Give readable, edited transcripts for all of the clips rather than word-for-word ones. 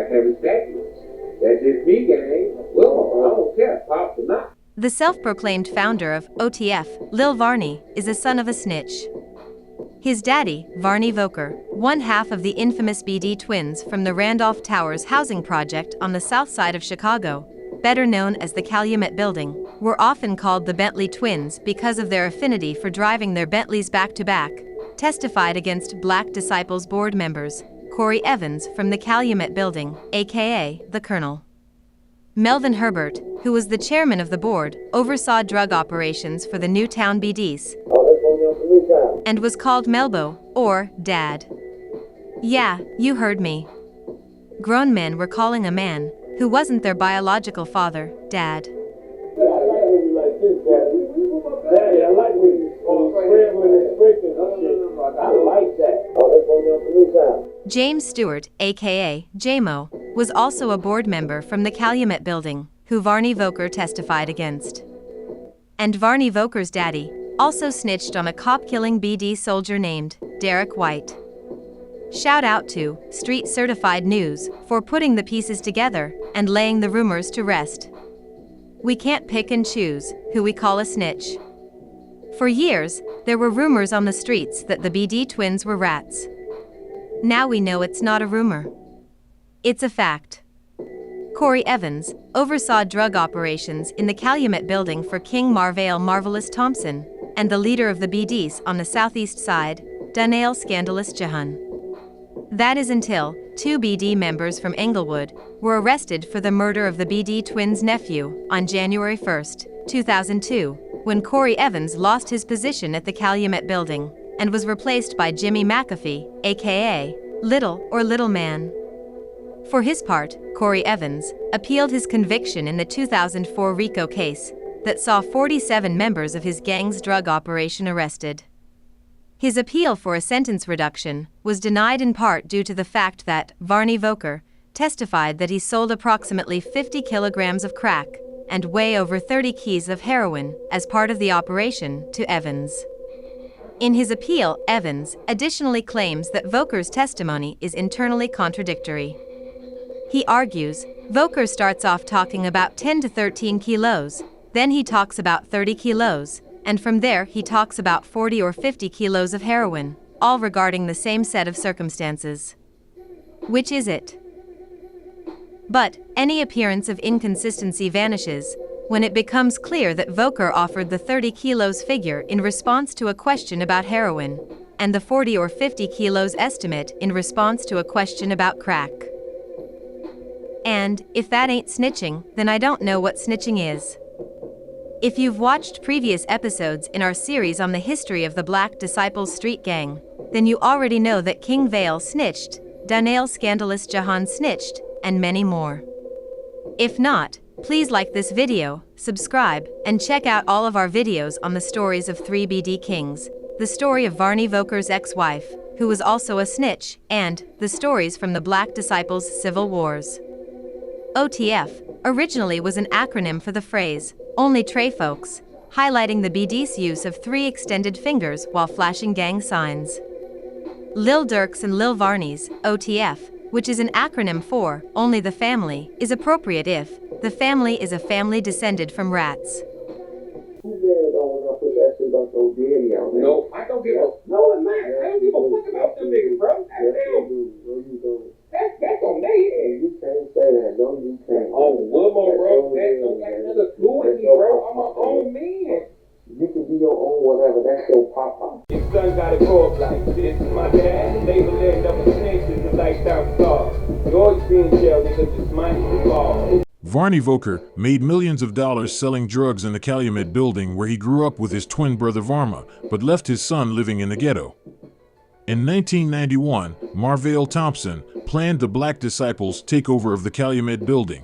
I can respect you. That's just me, gang. Well, I don't care, pops or not. The self-proclaimed founder of OTF, Lil Varney, is a son of a snitch. His daddy, Varney Voker, one half of the infamous BD twins from the Randolph Towers housing project on the south side of Chicago, better known as the Calumet Building, were often called the Bentley twins because of their affinity for driving their Bentleys back-to-back, testified against Black Disciples board members, Corey Evans from the Calumet Building, aka the Colonel. Melvin Herbert, who was the chairman of the board, oversaw drug operations for the Newtown BDs, and was called Melbo, or Dad. Yeah, you heard me. Grown men were calling a man, who wasn't their biological father, Dad. James Stewart, aka J-Mo, was also a board member from the Calumet Building, who Varney Voker testified against. And Varney Voker's daddy also snitched on a cop-killing BD soldier named Derek White. Shout out to Street Certified News for putting the pieces together and laying the rumors to rest. We can't pick and choose who we call a snitch. For years, there were rumors on the streets that the BD twins were rats. Now we know it's not a rumor. It's a fact. Corey Evans oversaw drug operations in the Calumet Building for King Marvale Marvelous Thompson and the leader of the BDs on the southeast side, Daniel Scandalous Jahan. That is until 2 BD members from Englewood were arrested for the murder of the BD twins' nephew on January 1, 2002, when Corey Evans lost his position at the Calumet Building and was replaced by Jimmy McAfee, aka Little Man. For his part, Corey Evans appealed his conviction in the 2004 RICO case that saw 47 members of his gang's drug operation arrested. His appeal for a sentence reduction was denied in part due to the fact that Varney Voker testified that he sold approximately 50 kilograms of crack and way over 30 keys of heroin as part of the operation to Evans. In his appeal, Evans additionally claims that Voker's testimony is internally contradictory. He argues, Voker starts off talking about 10 to 13 kilos, then he talks about 30 kilos, and from there he talks about 40 or 50 kilos of heroin, all regarding the same set of circumstances. Which is it? But any appearance of inconsistency vanishes when it becomes clear that Voker offered the 30 kilos figure in response to a question about heroin, and the 40 or 50 kilos estimate in response to a question about crack. And if that ain't snitching, then I don't know what snitching is. If you've watched previous episodes in our series on the history of the Black Disciples Street Gang, then you already know that King Vale snitched, Daniel Scandalous Jahan snitched, and many more. If not, please like this video, subscribe, and check out all of our videos on the stories of 3 BD Kings, the story of Varney Voker's ex-wife, who was also a snitch, and the stories from the Black Disciples' civil wars. OTF originally was an acronym for the phrase, Only Trey Folks, highlighting the BD's use of 3 extended fingers while flashing gang signs. Lil Durk's and Lil Varney's, OTF, which is an acronym for Only the Family, is appropriate if the family is a family descended from rats. No, I don't give a... No, it's not. I don't give a fuck about them niggas, bro. That's on me. You can't say that, no, you can't. Oh, Wilma, bro, that don't got nothing to do with me, bro. I'm my own man. You can be your own whatever, that's your papa. Your son gotta grow up like this. My dad, label end up a snitch is a lifetime star. You always be in jail, nigga, just mind the law. Varney Voker made millions of dollars selling drugs in the Calumet Building where he grew up with his twin brother Varma, but left his son living in the ghetto. In 1991, Marvale Thompson planned the Black Disciples' takeover of the Calumet Building.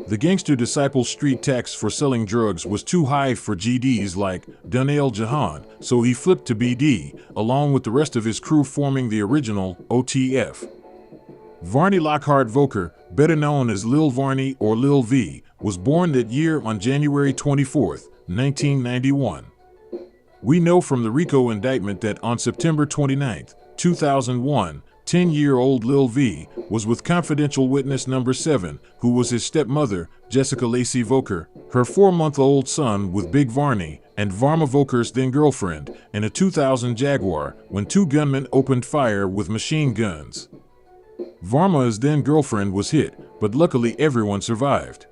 The gangster disciples' street tax for selling drugs was too high for GDs like Daniel Jahan, so he flipped to BD, along with the rest of his crew forming the original OTF. Varney Lockhart Voker, better known as Lil Varney or Lil V, was born that year on January 24, 1991. We know from the RICO indictment that on September 29, 2001, 10-year-old Lil V was with confidential witness number 7, who was his stepmother, Jessica Lacey Voker, her 4-month-old son with Big Varney, and Varma Voker's then-girlfriend, in a 2000 Jaguar when 2 gunmen opened fire with machine guns. Varma's then-girlfriend was hit, but luckily everyone survived.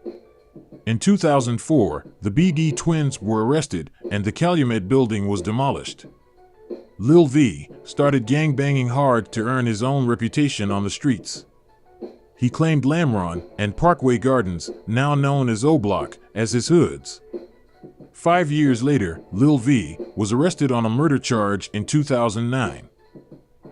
In 2004, the BD twins were arrested and the Calumet building was demolished. Lil V started gangbanging hard to earn his own reputation on the streets. He claimed Lamron and Parkway Gardens, now known as O Block, as his hoods. 5 years later, Lil V was arrested on a murder charge in 2009.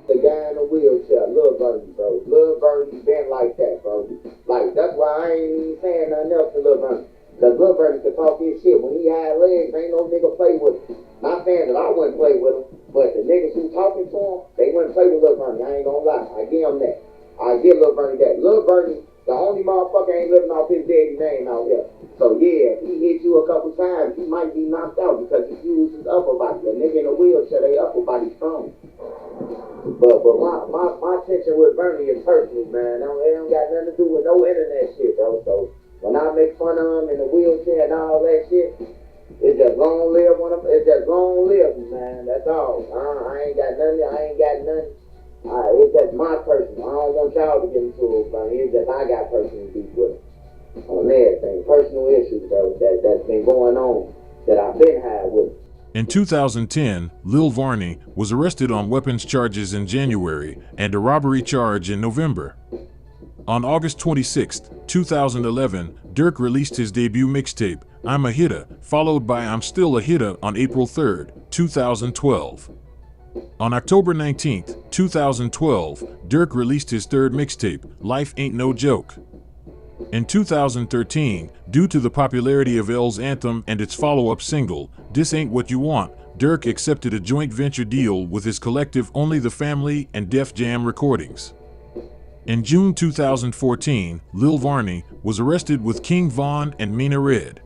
The guy in the wheelchair, Lil Varney, bro. Lil Varney been like that, bro. Like, that's why I ain't even saying nothing else to Lil Varney. Cause Lil Varney could talk his shit. When he had legs, ain't no nigga play with him. Not saying that I wouldn't play with him, but the niggas who talking to him, they wouldn't play with Lil Varney. I ain't gonna lie. I give him that. I give Lil Varney that. Lil Varney, the only motherfucker ain't living off his daddy's name out here. So yeah, if he hit you a couple times, you might be knocked out because he used his upper body. The nigga in a wheelchair, they upper body strong. But my tension with Bernie is personal, man. It don't got nothing to do with no internet shit, bro. So when I make fun of him in the wheelchair and all that shit, it's just long live one of them. It's just long live, man. That's all. I ain't got nothing. It's just my personal. I don't want y'all to get into it, but it's just I got personal beef with it. On everything, personal issues, bro, that's been going on, that I've been had with. In 2010, Lil Varney was arrested on weapons charges in January and a robbery charge in November. On August 26, 2011, Durk released his debut mixtape, I'm a Hitter, followed by I'm Still a Hitter on April 3, 2012. On October 19, 2012, Durk released his third mixtape, Life Ain't No Joke. In 2013, due to the popularity of L's anthem and its follow-up single, This Ain't What You Want, Durk accepted a joint venture deal with his collective Only the Family and Def Jam Recordings. In June 2014, Lil Varney was arrested with King Von and Mina Red.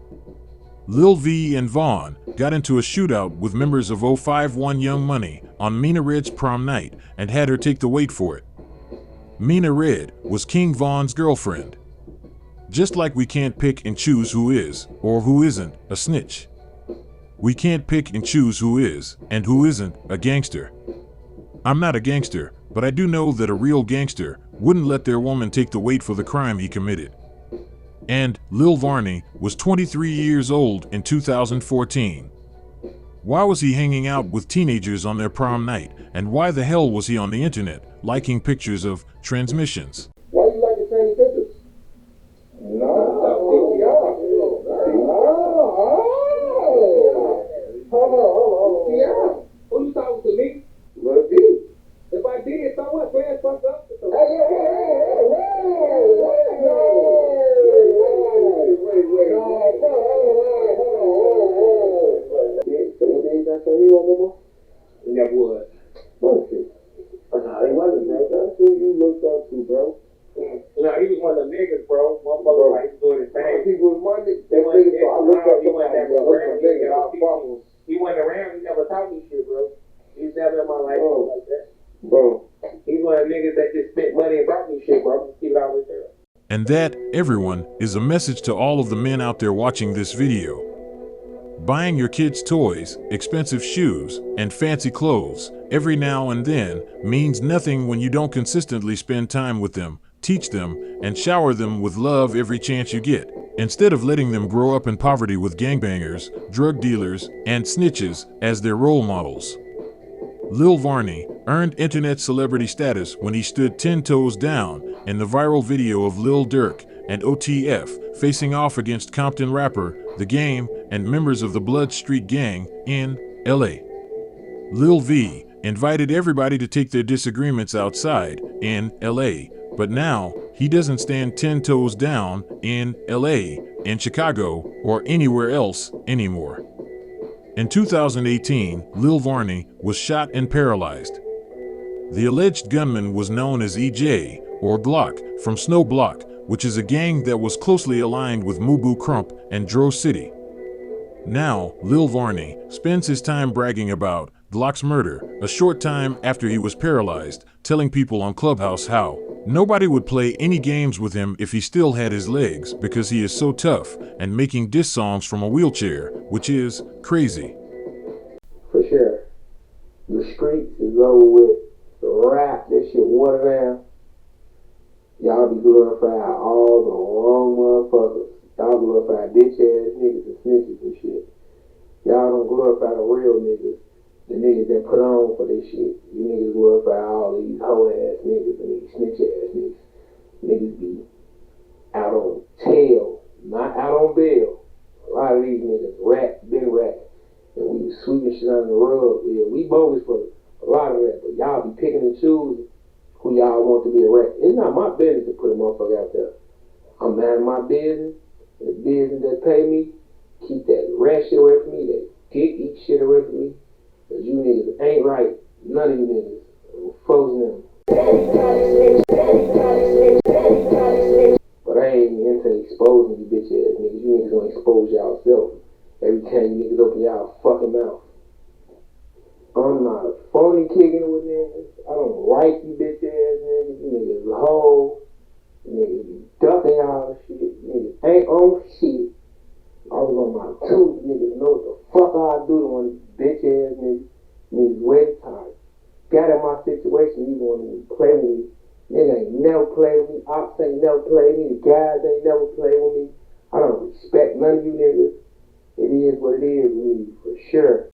Lil V and Von got into a shootout with members of 051 Young Money on Mina Red's prom night and had her take the weight for it. Mina Red was King Von's girlfriend. Just like we can't pick and choose who is, or who isn't, a snitch. We can't pick and choose who is, and who isn't, a gangster. I'm not a gangster, but I do know that a real gangster wouldn't let their woman take the weight for the crime he committed. And Lil Varney was 23 years old in 2014. Why was he hanging out with teenagers on their prom night, and why the hell was he on the internet, liking pictures of transmissions? Why you like the same pictures? Yeah. Who you talking to me? Lil V. If I did, so what? Man, fuck up. Never was. Bullshit. He wasn't, man. That's who you looked up to, bro. No, he was one of the niggas, bro. Motherfucker, like, he's doing his thing. He was one that niggas, so I looked up to him. He went around, he never taught me shit, bro. He's never in my life like that. Bro. He's one of the niggas that just spent money and brought me shit, bro. Just keep it all with there. And that, everyone, is a message to all of the men out there watching this video. Buying your kids toys, expensive shoes, and fancy clothes every now and then means nothing when you don't consistently spend time with them, teach them, and shower them with love every chance you get, instead of letting them grow up in poverty with gangbangers, drug dealers, and snitches as their role models. Lil Varney earned internet celebrity status when he stood 10 toes down in the viral video of Lil Durk and OTF facing off against Compton rapper, The Game, and members of the Blood Street Gang in LA. Lil V invited everybody to take their disagreements outside in LA, but now he doesn't stand 10 toes down in LA, in Chicago, or anywhere else anymore. In 2018, Lil Varney was shot and paralyzed. The alleged gunman was known as EJ, or Glock, from Snow Block, which is a gang that was closely aligned with Mubu Crump and Dro City. Now, Lil Varney spends his time bragging about Glock's murder, a short time after he was paralyzed, telling people on Clubhouse how nobody would play any games with him if he still had his legs because he is so tough, and making diss songs from a wheelchair, which is crazy. For sure. The streets is over with. The rap, this shit watered down. Y'all be glorifying all the wrong motherfuckers. Y'all glorify bitch ass niggas and snitches and shit. Y'all don't glorify the real niggas. The niggas that put on for this shit. You niggas glorify all these hoe ass niggas and these snitch ass niggas. Niggas be out on tail, not out on bail. A lot of these niggas been rat. And we sweeping shit under the rug. Yeah, we bogus for a lot of that, but y'all be picking and choosing who y'all want to be a rat. It's not my business to put a motherfucker out there. I'm minding my business. The business that pay me, keep that rat shit away from me, that dick eat shit away from me. Cause you niggas ain't right. None of you niggas. I'm frozen them. But I ain't into exposing you bitch ass niggas. You niggas gonna expose y'all self every time you niggas open y'all fucking mouth. I'm not a phony kicking with niggas. I don't like you bitch ass niggas. You niggas hoes. You niggas be ducking y'all shit. You niggas ain't on shit. I was on my tooth. Niggas know what the fuck I do to one of these bitch ass niggas. Niggas way tired. Got in my situation, you want to play with me. Nigga ain't never played with me. Ops ain't never played with me. The guys ain't never played with me. I don't respect none of you niggas. It is what it is with me, for sure.